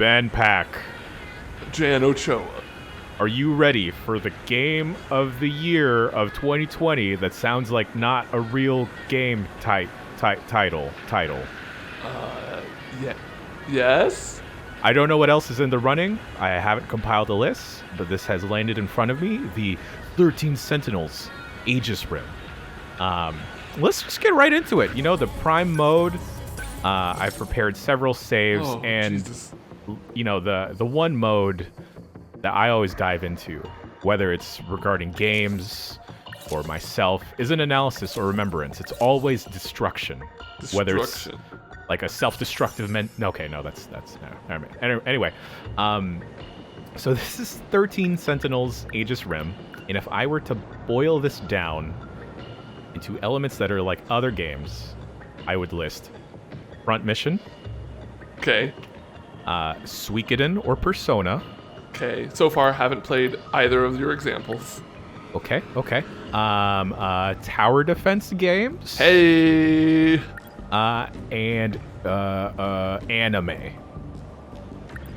Ben Pack, Jan Ochoa. are you ready for the game of the year of 2020 that sounds like not a real game title? Yeah. Yes? I don't know what else is in the running. I haven't compiled a list, but this has landed in front of me. The 13 Sentinels Aegis Rim. Let's just get right into it. You know, the Prime mode, I've prepared several saves, and Jesus. you know, the one mode that I always dive into, whether it's regarding games or myself, isn't analysis or remembrance. It's always destruction. Whether it's like a self-destructive okay, no, that's no. Anyway, so this is 13 Sentinels Aegis Rim, and if I were to boil this down into elements that are like other games, I would list Front Mission, Okay. Suikoden or Persona. Okay. So far, haven't played either of your examples. Okay. Tower defense games. Hey. And anime.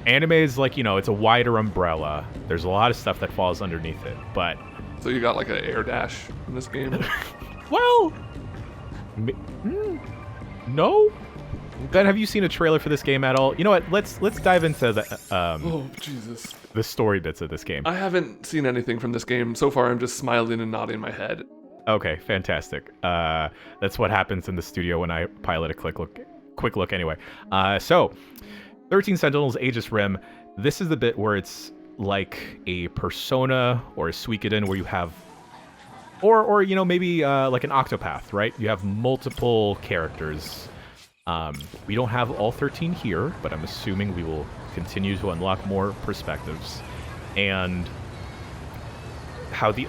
Anime is like, you know, it's a wider umbrella. There's a lot of stuff that falls underneath it, but... So you got like an air dash in this game? Well... No? Ben, have you seen a trailer for this game at all? You know what? Let's dive into the Oh, Jesus. the story bits of this game. I haven't seen anything from this game. So far, I'm just smiling and nodding my head. Okay, fantastic. That's what happens in the studio when I pilot a quick look anyway. So, 13 Sentinels Aegis Rim. This is the bit where it's like a Persona or a Suikoden where you have... Or you know, maybe like an Octopath, right? You have multiple characters. We don't have all 13 here, but I'm assuming we will continue to unlock more perspectives. And... how the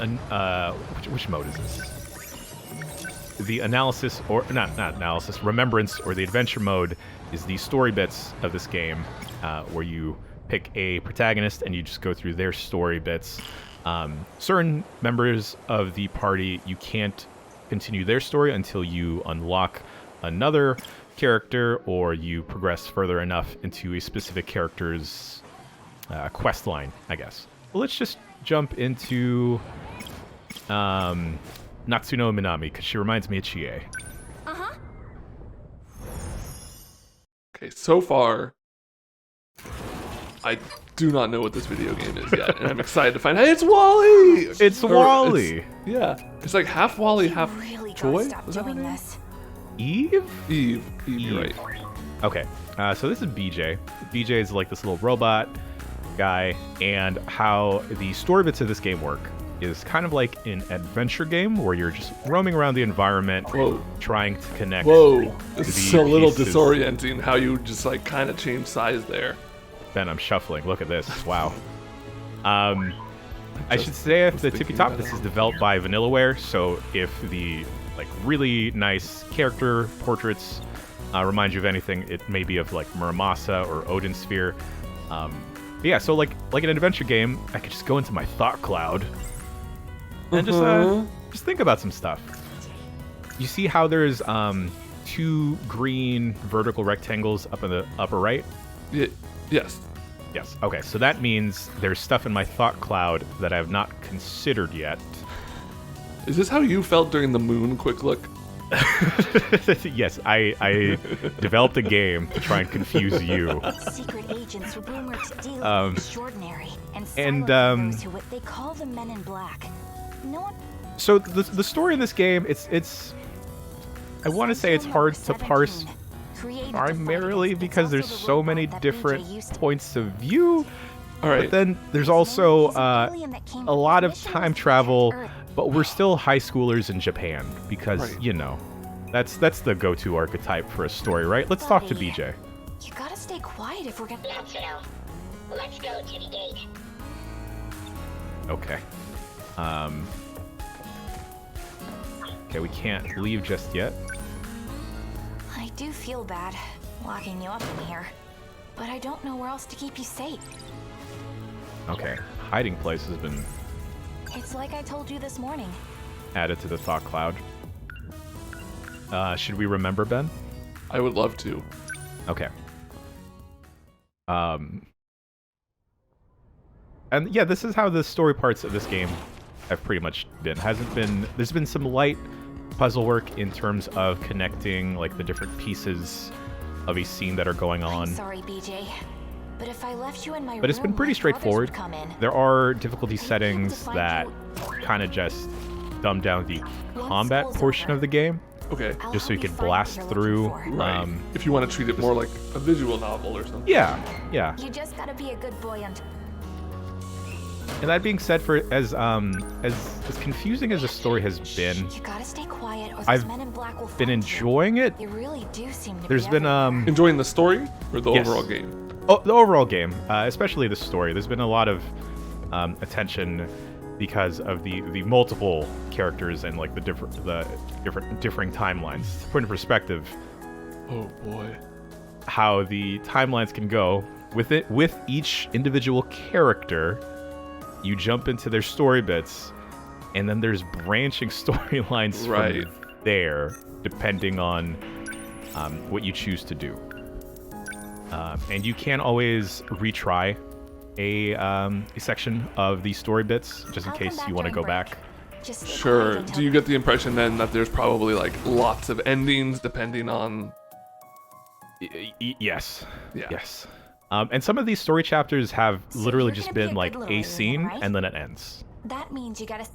which mode is this? The analysis, or not analysis, remembrance, or the adventure mode is the story bits of this game, where you pick a protagonist and you just go through their story bits. Certain members of the party, you can't continue their story until you unlock another character or you progress further enough into a specific character's quest line, I guess. Well, let's just jump into Natsuno Minami, because she reminds me of Chie. Uh-huh. Okay, so far, I do not know what this video game is yet, and I'm excited to find out. Hey, it's Wally! It's Wally! Yeah. It's like half Wally, half Really Joy? gotta stop Was that her doing name? this. Eve? Eve, you're right. Okay, so this is BJ. BJ is like this little robot guy, and how the story bits of this game work is kind of like an adventure game where you're just roaming around the environment, trying to connect. Whoa, it's the a little pieces. disorienting how you just like kind of change size there. Ben, I'm shuffling. Look at this. Wow. I should say at the tippy top, this is developed by Vanillaware, so if the like really nice character portraits remind you of anything, it may be of like Muramasa or Odin Sphere. But yeah, so like an adventure game, I could just go into my thought cloud and just think about some stuff. You see how there's 2 green vertical rectangles up in the upper right? Yes. Yes. Okay, so that means there's stuff in my thought cloud that I have not considered yet. Is this how you felt during the moon quick look? Yes, I developed a game to try and confuse you. Secret agents were rumored to deal Um, extraordinary and and, silent those who what they call the Men in Black. No one. So the story in this game, it's I want to say it's hard to parse primarily because there's so many different points of view. All right. But then there's also a lot of time travel, but we're still high schoolers in Japan because, Right. you know, that's the go-to archetype for a story, right? Let's talk to BJ. You gotta stay quiet if we're gonna. Natsuno, let's go to the gate. Okay. Okay, we can't leave just yet. I do feel bad locking you up in here, but I don't know where else to keep you safe. Okay, hiding place has been It's like I told you this morning. added to the thought cloud. Should we remember, Ben? I would love to. Okay. And yeah, this is how the story parts of this game have pretty much been. There's been some light puzzle work in terms of connecting like the different pieces of a scene that are going on. I'm sorry, BJ. But if I left you in my But it's been room, pretty my brothers straightforward. would come in. There are difficulty They'd have to settings find that you. kind of just dumb down the Once combat school's portion over, of the game, Okay. I'll just so you help can find what blast you're through. looking for. Right. If you want to treat it more like a visual novel or something. Yeah. You just gotta be a good boy and And that being said, for as confusing as the story has been, you gotta stay quiet or those I've men in black will been find enjoying it. you. They really do seem to There's be been everywhere. Enjoying the story or the Yes. overall game? Oh, the overall game, especially the story. There's been a lot of attention because of the multiple characters and like the differing timelines. To put in perspective Oh boy. how the timelines can go with each individual character, you jump into their story bits, and then there's branching storylines Right. from there, depending on what you choose to do. And you can always retry a section of the story bits, just in I'll come case back you want to during go break. back. Just stay Sure. quiet until Do you get the impression then that there's probably like lots of endings depending on? Yes. Yeah. Yes. And some of these story chapters have So literally you're just gonna be a been good like little a alien, scene right? and then it ends. That means you gotta.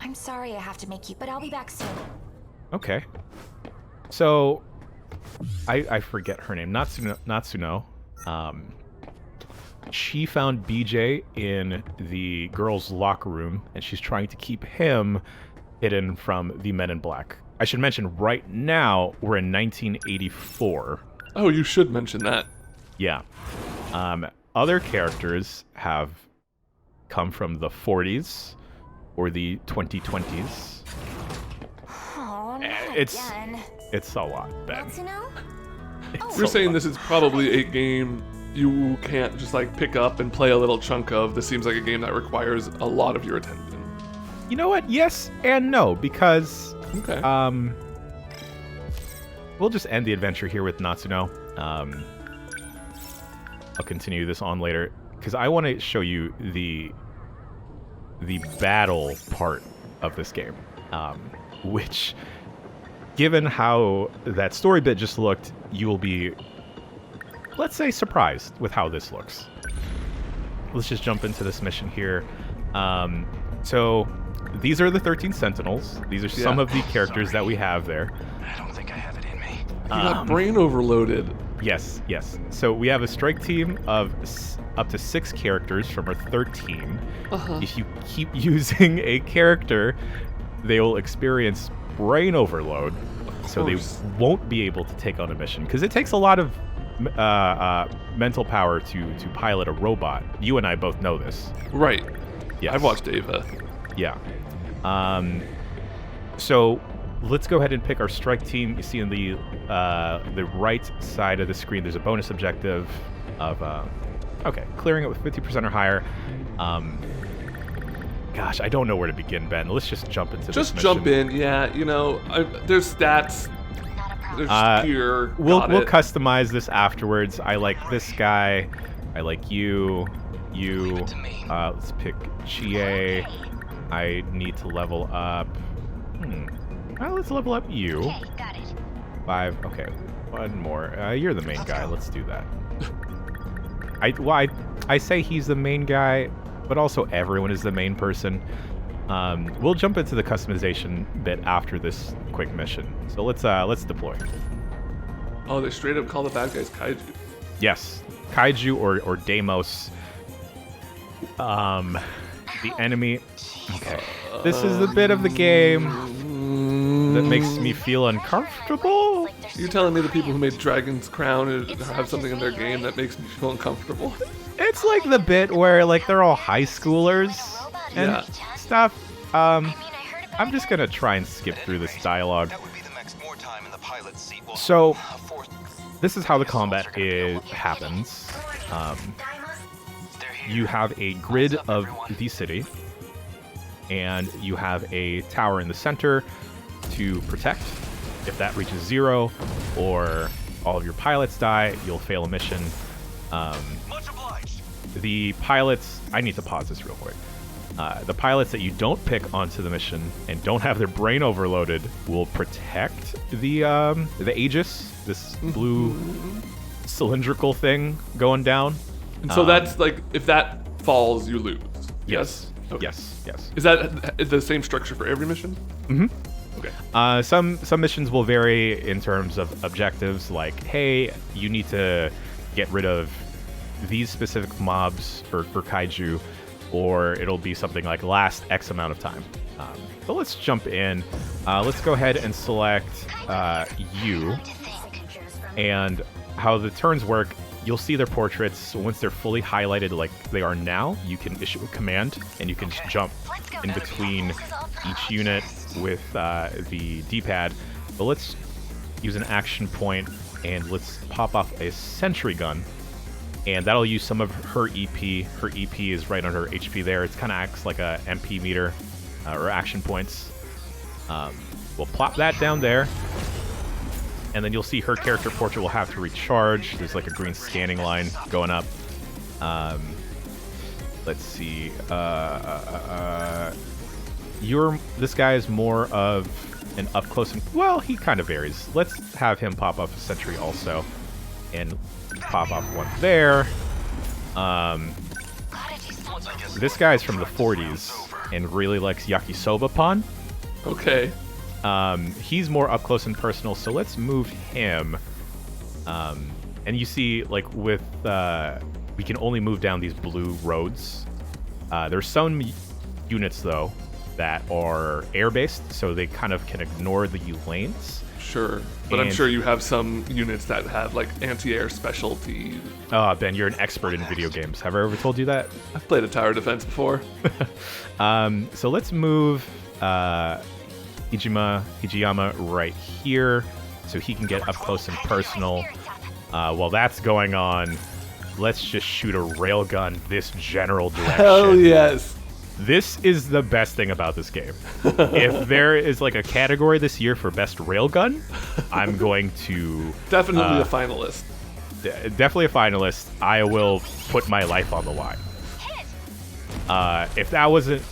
I'm sorry I have to make you, but I'll be back soon. Okay. So, I forget her name. Natsuno. She found BJ in the girls' locker room, and she's trying to keep him hidden from the Men in Black. I should mention, right now, we're in 1984. Oh, you should mention that. Yeah. Other characters have come from the 40s or the 2020s. Oh, not It's again. it's a lot, Ben. Natsuno? It's You're a saying lot. this is probably a game you can't just like pick up and play a little chunk of. This seems like a game that requires a lot of your attention. You know what? Yes and no, because Okay. we'll just end the adventure here with Natsuno. I'll continue this on later because I want to show you the battle part of this game, which, given how that story bit just looked, you will be, let's say, surprised with how this looks. Let's just jump into this mission here. So these are the 13 Sentinels. These are some Yeah. of the characters that we have there. I don't think I have it in me. You got brain overloaded. Yes. So we have a strike team of up to 6 characters from our 13. Uh-huh. If you keep using a character, they will experience brain overload, so they course. won't be able to take on a mission. Because it takes a lot of mental power to pilot a robot. You and I both know this. Right. Yes. I've watched Ava. Yeah. So let's go ahead and pick our strike team. You see on the right side of the screen, there's a bonus objective of clearing it with 50% or higher. Gosh, I don't know where to begin, Ben. Let's just jump into Just this jump mission. in. Yeah, you know, there's stats. Not a problem. There's gear. We'll got we'll it. customize this afterwards. I like this guy. I like you. Leave it to me. Let's pick Chie. I need to level up. Well, let's level up you. Okay, got it. 5. Okay, one more. You're the main guy. Let's do that. I say he's the main guy, but also everyone is the main person. We'll jump into the customization bit after this quick mission. So let's deploy. Oh, they straight up call the bad guys kaiju. Yes, kaiju or Deimos. The enemy. Okay, this is the bit of the game that makes me feel uncomfortable. You're telling me the people who made Dragon's Crown have something in their game that makes me feel uncomfortable? It's like the bit where like they're all high schoolers and Yeah. stuff. I'm just gonna try and skip through this dialogue. That would be the max more time in the pilot's seat. Well, So, a fourth. this is how the combat happens. They're here. You have a grid of the city, and you have a tower in the center to protect. If that reaches 0, or all of your pilots die, you'll fail a mission. Much obliged. The pilots, I need to pause this real quick. The pilots that you don't pick onto the mission and don't have their brain overloaded will protect the Aegis, this blue cylindrical thing going down. And so that's like, if that falls, you lose. Yes. Okay. Yes. Is that the same structure for every mission? Mm-hmm. Okay. Some missions will vary in terms of objectives, like, hey, you need to get rid of these specific mobs for kaiju, or it'll be something like last X amount of time. So let's jump in. Let's go ahead and select you. And how the turns work, you'll see their portraits. Once they're fully highlighted like they are now, you can issue a command, and you can just jump in between each unit with the D-pad. But let's use an action point, and let's pop off a sentry gun. And that'll use some of her EP. Her EP is right on her HP there. It kind of acts like a MP meter or action points. We'll plop that down there. And then you'll see her character portrait will have to recharge. There's like a green scanning line going up. Let's see. This guy is more of an up close and, well, he kind of varies. Let's have him pop up a sentry also, and pop off one there. This guy's from the 40s and really likes yakisoba pan. Okay. He's more up close and personal, so let's move him. And you see, like, with we can only move down these blue roads. There's some units though that are air-based, so they kind of can ignore the lanes. Sure, but I'm And- sure you have some units that have like anti-air specialty. Ben, you're an expert in video games. Have I ever told you that? I've played a tower defense before. So let's move Hijiyama right here, so he can get up close and personal. While that's going on, let's just shoot a railgun this general direction. Hell yes. This is the best thing about this game. If there is like a category this year for best railgun, I'm going to Definitely a finalist. definitely a finalist. I will put my life on the line. If that wasn't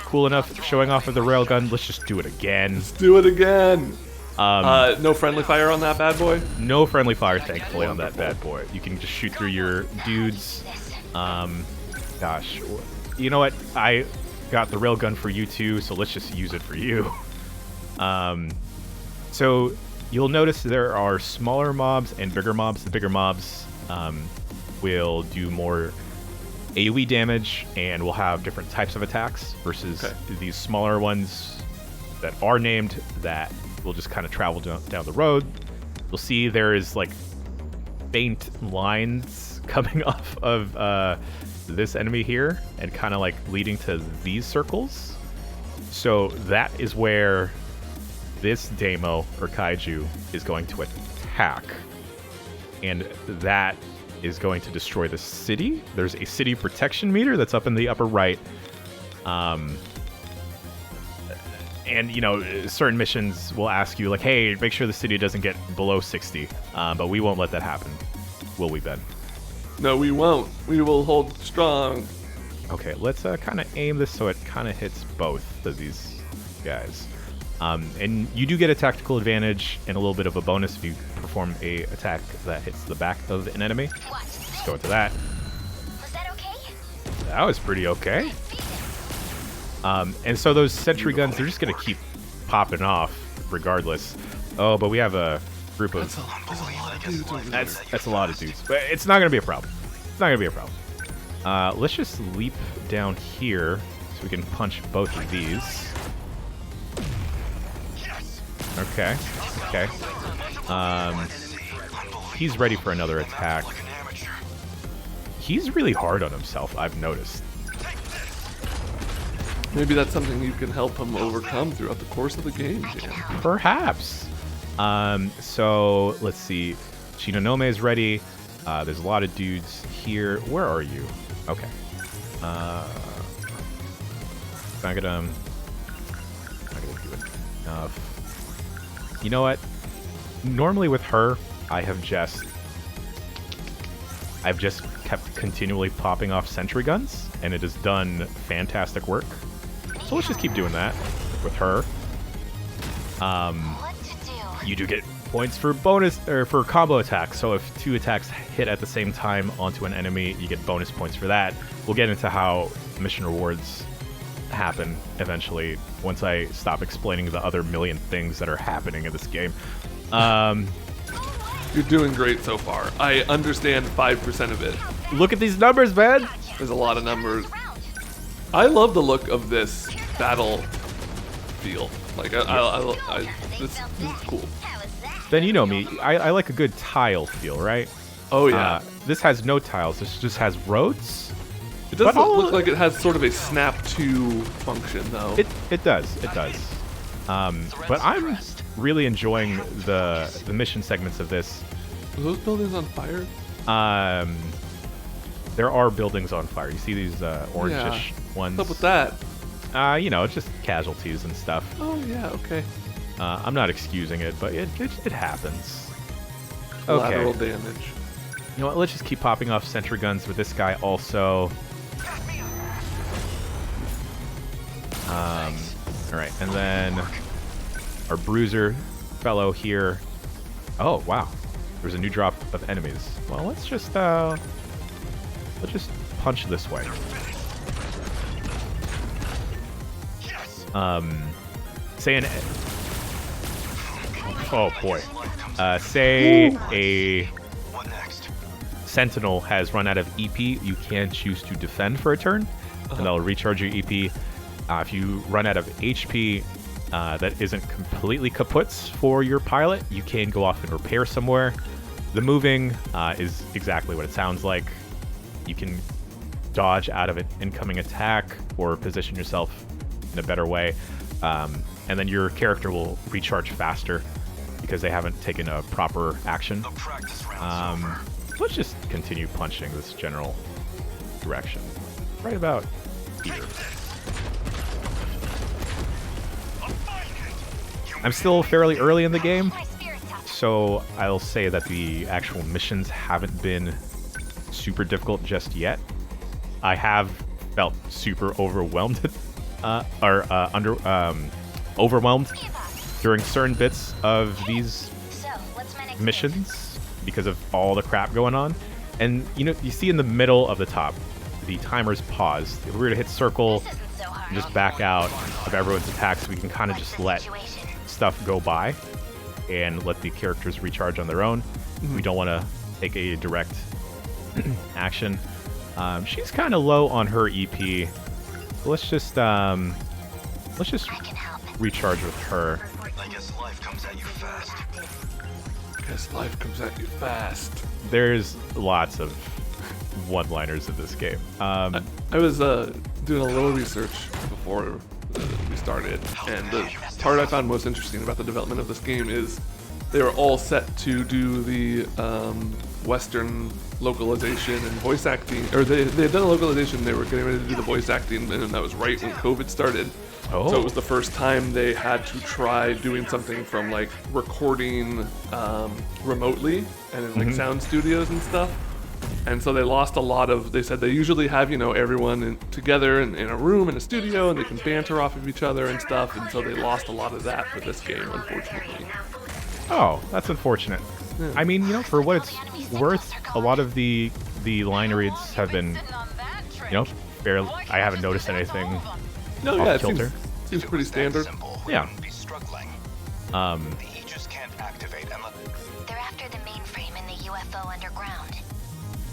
cool enough showing off of the railgun, let's just do it again. Let's do it again. No friendly fire on that bad boy? No friendly fire, thankfully, on that bad boy. You can just shoot through your dudes. Gosh, you know what? I got the railgun for you too, so let's just use it for you. So you'll notice there are smaller mobs and bigger mobs. The bigger mobs will do more AoE damage and will have different types of attacks versus these smaller ones that are named that will just kind of travel down the road. You'll see there is like faint lines coming off of this enemy here and kind of like leading to these circles. So that is where this Demo or Kaiju is going to attack. And that is going to destroy the city. There's a city protection meter that's up in the upper right. And, you know, certain missions will ask you, like, hey, make sure the city doesn't get below 60. But we won't let that happen. Will we, Ben? No, we won't. We will hold strong. Okay, let's kind of aim this so it kind of hits both of these guys. And you do get a tactical advantage and a little bit of a bonus if you perform a attack that hits the back of an enemy. Let's go into that. Was that okay? That was pretty okay. And so those sentry guns, they're just going to keep popping off regardless. Oh, but we have a group of... That's a lot of dudes. But it's not going to be a problem. It's not going to be a problem. Let's just leap down here so we can punch both of these. Okay. Okay. He's ready for another attack. He's really hard on himself, I've noticed. Maybe that's something you can help him overcome throughout the course of the game, Jan. Perhaps. So let's see. Shinonome is ready. There's a lot of dudes here. Where are you? Okay. Not gonna do enough. You know what? Normally with her, I have just I've just kept continually popping off sentry guns, and it has done fantastic work. So let's just keep doing that with her. What to do? You do get points for bonus or for combo attacks. So if 2 attacks hit at the same time onto an enemy, you get bonus points for that. We'll get into how mission rewards happen eventually once I stop explaining the other million things that are happening in this game. You're doing great so far. I understand 5% of it. Look at these numbers, man. There's a lot of numbers. I love the look of this battle feel. Like, this is cool. Ben, you know me. I like a good tile feel, right? Oh, yeah. This has no tiles. This just has roads. It doesn't look like it has sort of a snap to function, though. It does. It does. But I'm really enjoying the mission segments of this. Are those buildings on fire? There are buildings on fire. You see these orangish ones? What's up with that? You know, it's just casualties and stuff. Oh, yeah, okay. I'm not excusing it, but it happens. Collateral Okay. damage. You know what? Let's just keep popping off sentry guns with this guy also. All right, and then our bruiser fellow here. Oh wow, there's a new drop of enemies. Well, let's just punch this way. Say an. Oh boy. Say a What next? Sentinel has run out of EP. You can choose to defend for a turn, and that'll recharge your EP. If you run out of HP that isn't completely kaputs for your pilot, you can go off and repair somewhere. The moving is exactly what it sounds like. You can dodge out of an incoming attack or position yourself in a better way. And then your character will recharge faster because they haven't taken a proper action. The practice round's over. Let's just continue punching this general direction. Right about here. I'm still fairly early in the game, so I'll say that the actual missions haven't been super difficult just yet. I have felt super overwhelmed, overwhelmed during certain bits of these missions because of all the crap going on. And you know, you see in the middle of the top, the timer's paused. If we were to hit circle and just back out of everyone's attacks, we can kind of just let stuff go by and let the characters recharge on their own. We don't want to take a direct action. She's kind of low on her EP. Let's just recharge with her. I guess life comes at you fast. There's lots of one-liners in this game. I was doing a little research before we started, and the part I found most interesting about the development of this game is they were all set to do the Western localization and voice acting, or they had done a localization, they were getting ready to do the voice acting, and that was right when COVID started. Oh. So it was the first time they had to try doing something from like recording remotely and in like sound studios and stuff. And so they lost a lot of, they said they usually have, you know, everyone together in a room in a studio and they can banter off of each other and stuff. And so they lost a lot of that for this game, unfortunately. Oh, that's unfortunate. Yeah. I mean, you know, for what it's worth, a lot of the line reads have been, you know, fairly. I haven't noticed anything No, off yeah, it kilter. seems pretty standard. Simple. Yeah. Be struggling. Um, The Aegis can't activate unless They're after the mainframe in the UFO underground.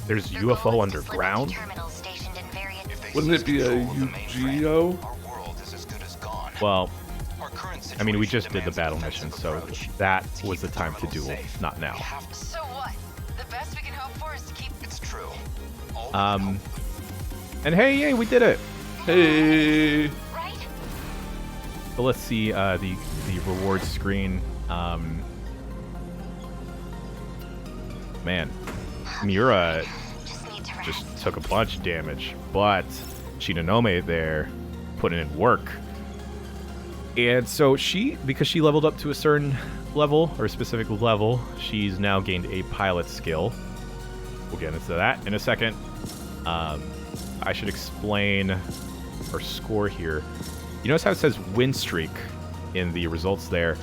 there's Their goal UFO is to slip into underground. terminals stationed in various. if they Wouldn't it be a seize control of the mainframe, UGO? our world is as good as gone. Well, Our current I mean, we situation just did the demands a battle defensive mission, so approach. that To was keep the time to terminals duel, safe, not now. we have to- So what? The best we can hope for is to keep. It's true. All we can Um, hope and hey, yay, we did it. Hey, Right? So let's see the reward screen. Man, Miura Just need to rest. just took a bunch of damage, but Shinonome there putting in work. And so because she leveled up to a certain level, or a specific level, she's now gained a pilot skill. We'll get into that in a second. I should explain our score here. You notice how it says win streak in the results there?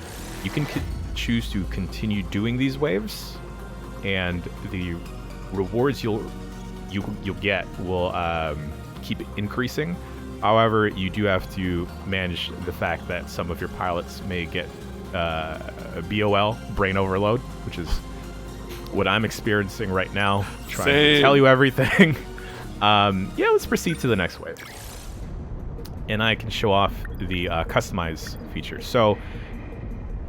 You can choose to continue doing these waves, and the rewards you'll get will keep increasing. However, you do have to manage the fact that some of your pilots may get a BOL, brain overload, which is what I'm experiencing right now, trying to tell you everything. Yeah, let's proceed to the next wave. And I can show off the customize feature. So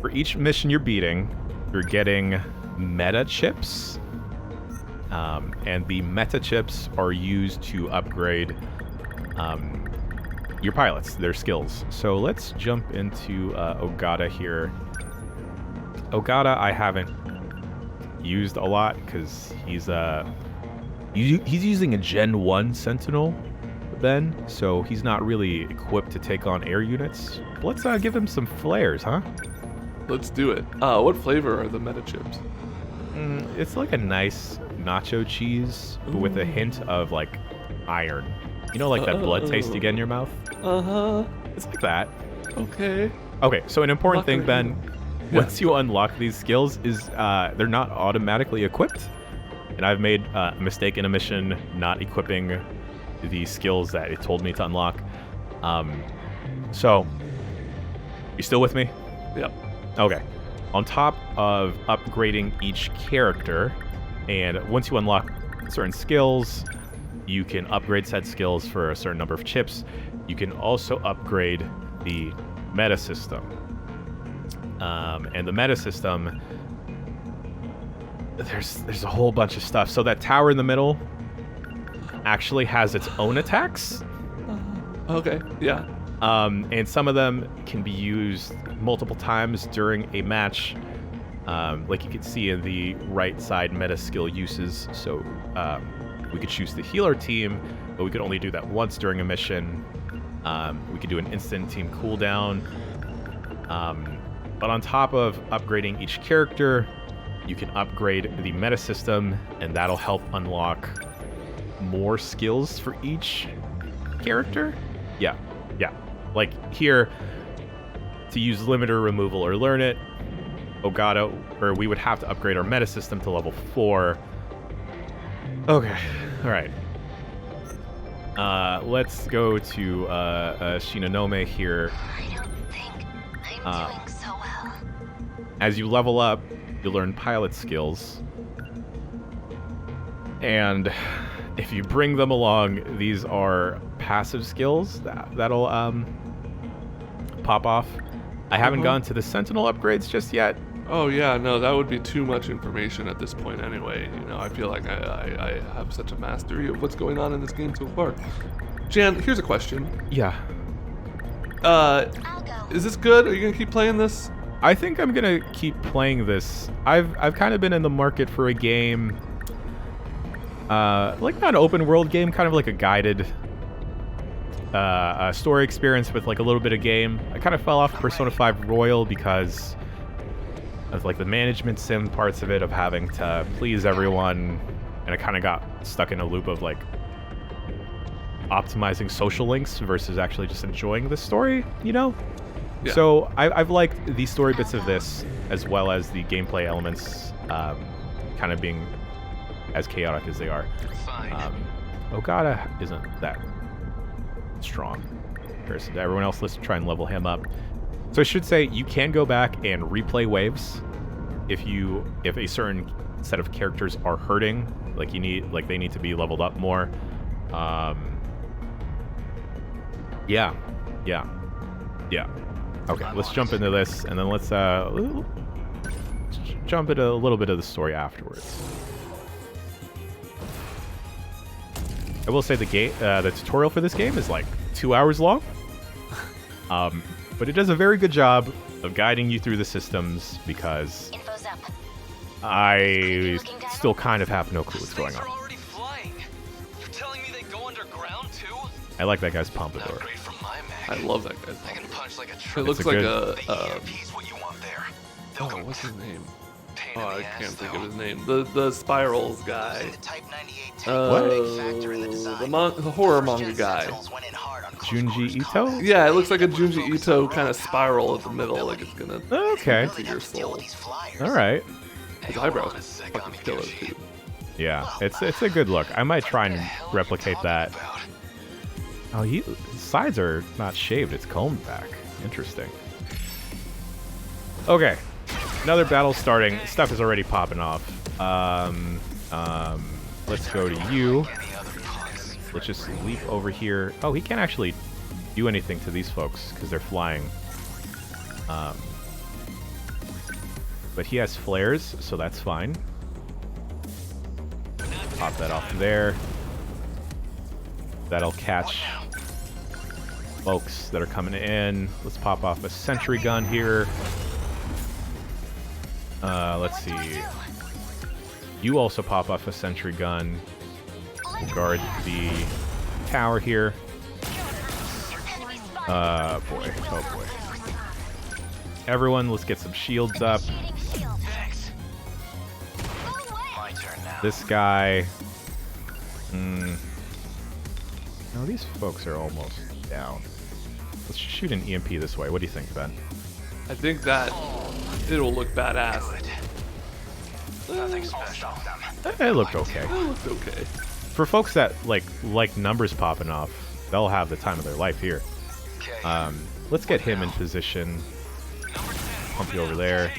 for each mission you're beating, you're getting meta chips. And the meta chips are used to upgrade your pilots, their skills. So let's jump into Ogata here. Ogata I haven't used a lot because he's using a Gen 1 Sentinel, Ben, so he's not really equipped to take on air units. Let's give him some flares, huh? Let's do it. What flavor are the meta chips? It's like a nice nacho cheese with a hint of like iron. You know, like that blood taste you get in your mouth? Uh-huh. It's like that. Okay. Okay, so an important thing, Ben, Yeah. once you unlock these skills is they're not automatically equipped. And I've made a mistake in a mission not equipping the skills that it told me to unlock. So, you still with me? Yep. Okay. On top of upgrading each character, and once you unlock certain skills, you can upgrade said skills for a certain number of chips. You can also upgrade the meta system. And the meta system, there's a whole bunch of stuff. So that tower in the middle actually has its own attacks. Okay. Yeah. And some of them can be used multiple times during a match, like you can see in the right side meta skill uses. So we could choose the healer team, but we could only do that once during a mission. We could do an instant team cooldown. But on top of upgrading each character, you can upgrade the meta system, and that'll help unlock more skills for each character. Yeah. Like here, to use limiter removal or learn it, Ogata, or we would have to upgrade our meta system to level 4. Okay, all right. Let's go to Shinonome here. I don't think I'm doing so well. As you level up, you learn pilot skills. And if you bring them along, these are passive skills that'll pop off. I haven't gone to the Sentinel upgrades just yet. Oh yeah, no, that would be too much information at this point anyway. You know, I feel like I have such a mastery of what's going on in this game so far. Jan, here's a question. Yeah. I'll go. Is this good? Are you gonna keep playing this? I think I'm gonna keep playing this. I've kind of been in the market for a game, like not an open world game, kind of like a guided story experience with like a little bit of game. I kind of fell off Persona 5 Royal because of like the management sim parts of it, of having to please everyone, and I kind of got stuck in a loop of like optimizing social links versus actually just enjoying the story, you know? Yeah. So I've liked the story bits of this, as well as the gameplay elements kind of being as chaotic as they are. Ogata isn't that strong in comparison to everyone else. Let's try and level him up. So I should say you can go back and replay waves if a certain set of characters are hurting, like they need to be leveled up more. Yeah. Okay, let's jump into this, and then let's jump into a little bit of the story afterwards. I will say the tutorial for this game is like 2 hours long, but it does a very good job of guiding you through the systems, because Info's up. I still kind of have no clue what's going on. Already flying. You're telling me they go underground too? I like that guy's pompadour. Upgrade from my I mag. love that guy. I can punch like a It truck. looks a like good- The EMP's what you want there. They'll what's his name? contain Oh, I can't think of his name. The Spirals guy. The horror manga guy. Junji Ito? Yeah, it looks like a Junji Ito kind of spiral at the middle, like it's gonna Okay. into your soul. All right. His eyebrows fucking killer too. Yeah, it's a good look. I might try and replicate that. Oh, his sides are not shaved. It's combed back. Interesting. Okay. Another battle starting. Stuff is already popping off. Let's go to you. Let's just leap over here. Oh, he can't actually do anything to these folks because they're flying. But he has flares, so that's fine. Pop that off there. That'll catch folks that are coming in. Let's pop off a sentry gun here. Let's see. You also pop off a sentry gun. We'll guard the tower here. Boy. Oh, boy. Everyone, let's get some shields up. This guy... No, these folks are almost down. Let's shoot an EMP this way. What do you think, Ben? I think that it'll look badass. Nothing special. It looked okay. It looked okay. For folks that like numbers popping off, they'll have the time of their life here. Let's get him in position. Pump you over there.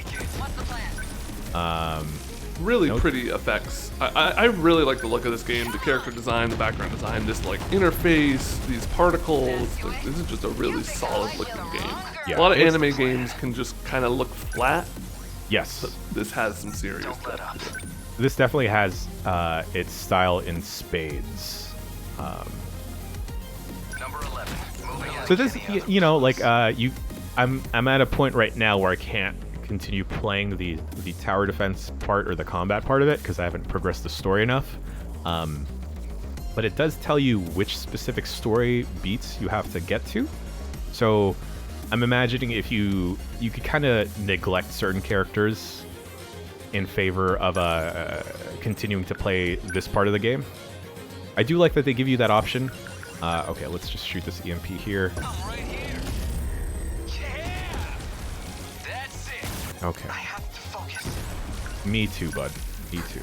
Really pretty effects. I really like the look of this game, the character design, the background design, this like interface, these particles. Like, this is just a really solid looking game. Yeah, a lot of anime games can just kind of look flat. Yes. This has some serious stuff. This definitely has its style in spades. Number 11. Moving in. So this, you know, like I'm at a point right now where I can't continue playing the tower defense part or the combat part of it because I haven't progressed the story enough. But it does tell you which specific story beats you have to get to. So I'm imagining if you could kind of neglect certain characters in favor of continuing to play this part of the game. I do like that they give you that option. Okay, let's just shoot this EMP here. Right here. Yeah. That's it. Okay. I have to focus. Me too, bud. Me too.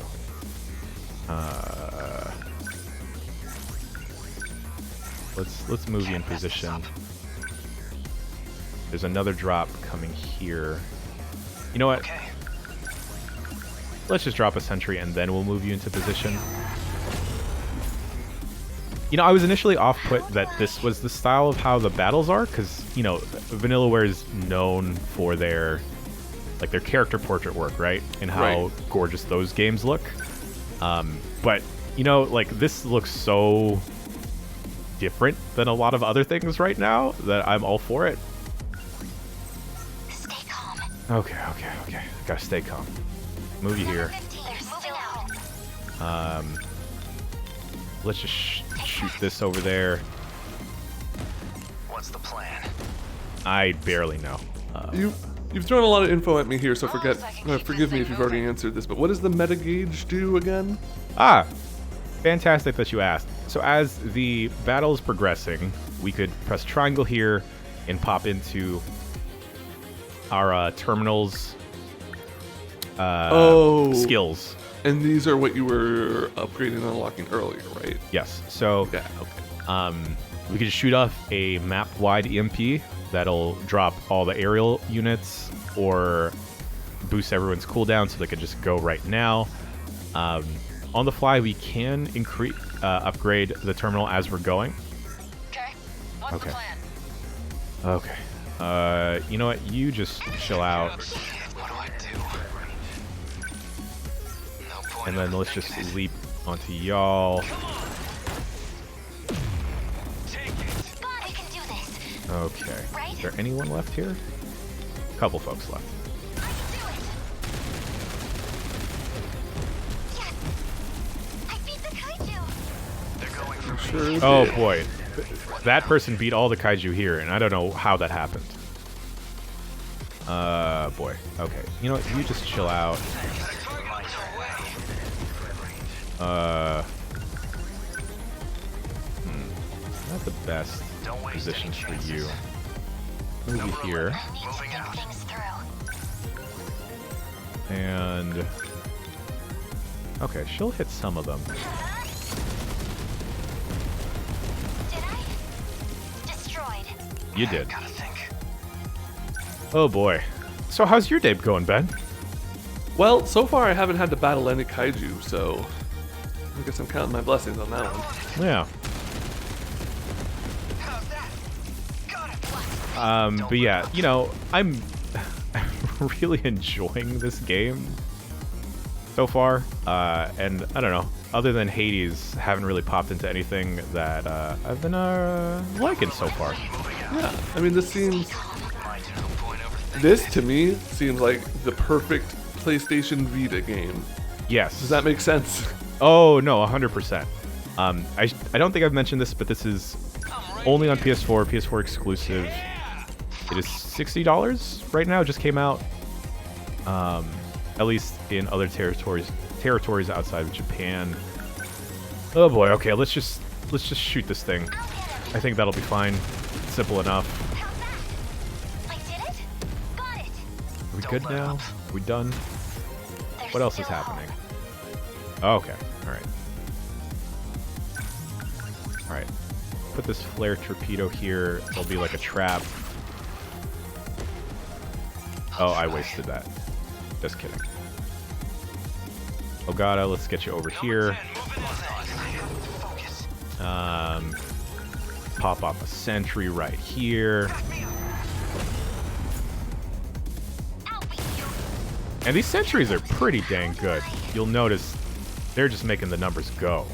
Let's move you in position. There's another drop coming here. You know what? Okay. Let's just drop a sentry and then we'll move you into position. You know, I was initially off-put that this was the style of how the battles are, because, you know, Vanillaware is known for their character portrait work, right? And how gorgeous those games look. But, you know, like, this looks so different than a lot of other things right now that I'm all for it. Stay calm. Okay. Gotta stay calm. Move you here. Let's just shoot this over there. What's the plan? I barely know. You've thrown a lot of info at me here, so forgive me if you've already answered this, but what does the meta gauge do again? Fantastic that you asked. So as the battle is progressing, we could press triangle here and pop into our terminals skills. And these are what you were upgrading and unlocking earlier, right? Yes. So Yeah, okay. we could just shoot off a map-wide EMP that'll drop all the aerial units or boost everyone's cooldown so they can just go right now. On the fly, we can upgrade the terminal as we're going. Okay. What's Okay. the plan? Okay. You know what? You just chill out. What do I do? No point. And then let's just leap onto y'all. Take it. God, I can do this. Okay. Right? Is there anyone left here? A couple folks left. I can do it. Yes. I beat the kaiju. They're going for me. Sure. Oh boy. That person beat all the kaiju here, and I don't know how that happened. Boy. Okay. You know what? You just chill out. Not the best positions for you. Move you here. Things through. And... Okay, she'll hit some of them. Did I? Destroyed. You did. Gotta think. Oh boy. So how's your day going, Ben? Well, so far I haven't had to battle any kaiju, so I guess I'm counting my blessings on that one. Yeah. How's that? Got it. But yeah, you know, I'm really enjoying this game so far. And I don't know, other than Hades, haven't really popped into anything that I've been liking so far. Yeah, I mean, this to me seems like the perfect PlayStation Vita game. Yes. Does that make sense? Oh no, 100%. I don't think I've mentioned this, but this is only on PS4, PS4 exclusive. It is $60 right now. It just came out. At least in other territories outside of Japan. Oh boy. Okay, let's just shoot this thing. I think that'll be fine. Simple enough. How's that? I did it? Got it. Are we good now? Are we done? There's What else is still happening? hope. Oh, okay. All right. All right. Put this flare torpedo here. It'll be like a trap. Oh, I wasted that. Just kidding. Ogata, let's get you over here. Pop off a sentry right here. And these sentries are pretty dang good. You'll notice they're just making the numbers go.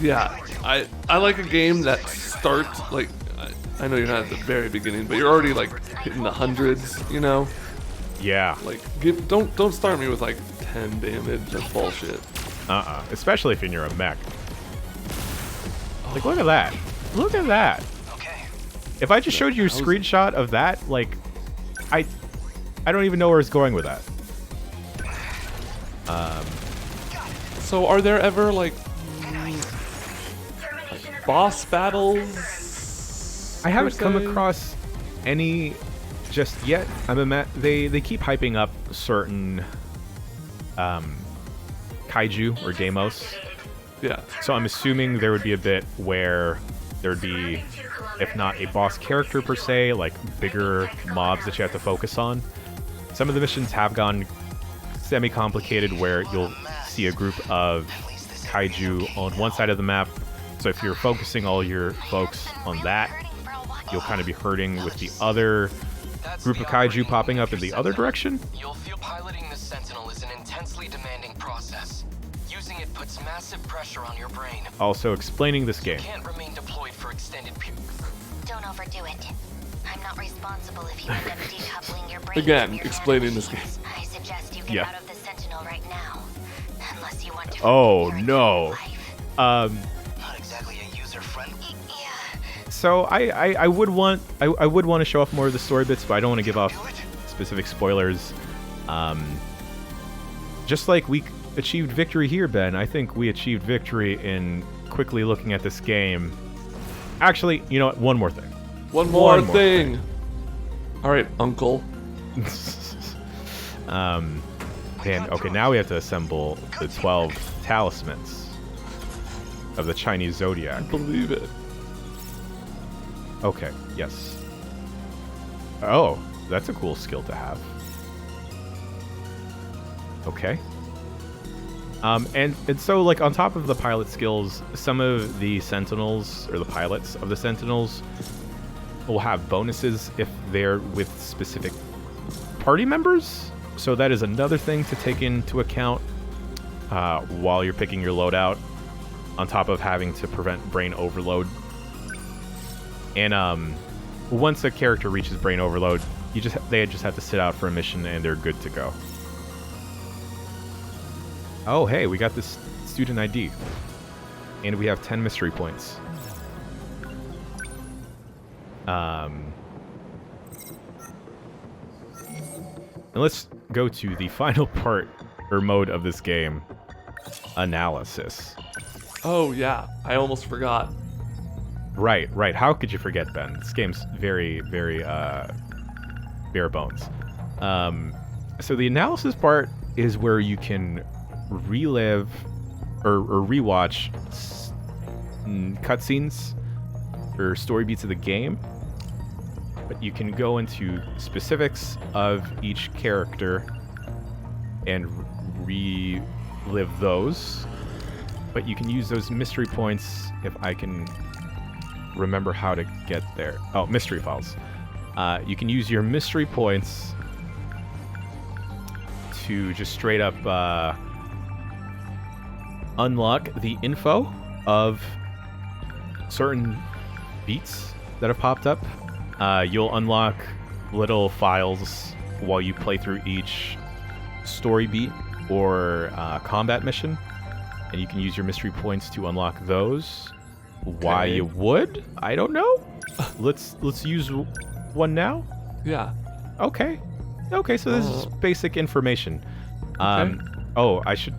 Yeah, I like a game that starts like I know you're not at the very beginning, but you're already like hitting the hundreds, you know? Yeah. Like don't start me with like 10 damage. That's bullshit. Especially if you're a mech. Like, look at that. Look at that. Okay. If I just showed you a screenshot of that, like, I don't even know where it's going with that. So are there ever like boss battles? I haven't per come se? across any just yet. They keep hyping up certain kaiju or demos. Yeah. So I'm assuming there would be a bit where there'd be, if not a boss character per se, like bigger mobs that you have to focus on. Some of the missions have gone semi-complicated where you'll see a group of kaiju on one side of the map. So if you're focusing all your folks on that, you'll kind of be hurting with the other group of kaiju popping up in the other direction. You'll feel piloting the Sentinel is an intensely demanding process. Using it puts massive pressure on your brain. Also explaining this game. You can't remain deployed for extended periods. Don't overdo it. I'm not responsible if you end up decoupling your brain. Again, from your explaining this memories. I suggest you get Yeah. out of the Sentinel right now, unless you want to. Oh, regain no. your life. Not exactly a user-friendly. Yeah. So I would want to show off more of the story bits, but I don't want to give off specific spoilers. Just like we achieved victory here, Ben, I think we achieved victory in quickly looking at this game. Actually, you know what? One more thing. One more more thing. All right, Uncle. Man, okay, now we have to assemble the 12 talismans of the Chinese Zodiac. Believe it. Okay, yes. Oh, that's a cool skill to have. Okay. And so, like, on top of the pilot skills, some of the Sentinels, or the pilots of the Sentinels, will have bonuses if they're with specific party members. So that is another thing to take into account while you're picking your loadout, on top of having to prevent brain overload. And once a character reaches brain overload, they just have to sit out for a mission and they're good to go. Oh, hey, we got this student ID. And we have 10 mystery points. And let's go to the final part or mode of this game, analysis. Oh yeah, I almost forgot. Right. How could you forget, Ben? This game's very, very bare bones. So the analysis part is where you can relive or rewatch cutscenes or story beats of the game. But you can go into specifics of each character and relive those. But you can use those mystery points if I can remember how to get there. Oh, mystery files. You can use your mystery points to just straight up unlock the info of certain beats that have popped up. You'll unlock little files while you play through each story beat or combat mission, and you can use your mystery points to unlock those. Okay. Why you would? I don't know. Let's use one now. Yeah. Okay. So this is basic information. Okay.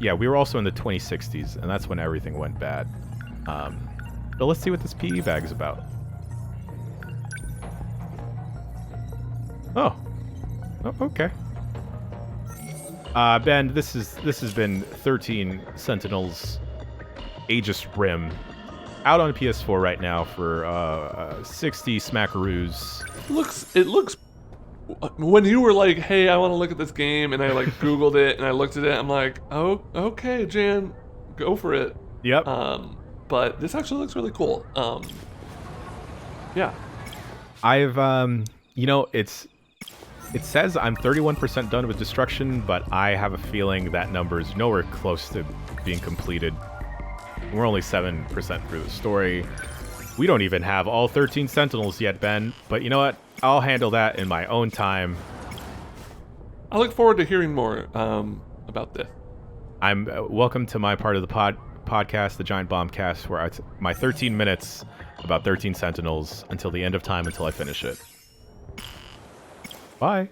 Yeah, we were also in the 2060s, and that's when everything went bad. But let's see what this PE bag is about. Oh, okay. Ben, this has been 13 Sentinels Aegis Rim, out on PS4 right now for 60 smackaroos. It looks. When you were like, "Hey, I want to look at this game," and I like Googled it and I looked at it, I'm like, "Oh, okay, Jan, go for it." Yep. But this actually looks really cool. Yeah. I've it says I'm 31% done with destruction, but I have a feeling that number is nowhere close to being completed. We're only 7% through the story. We don't even have all 13 Sentinels yet, Ben. But you know what? I'll handle that in my own time. I look forward to hearing more about this. I'm welcome to my part of the podcast, the Giant Bomb Cast, where my 13 minutes about 13 Sentinels until the end of time, until I finish it. Bye.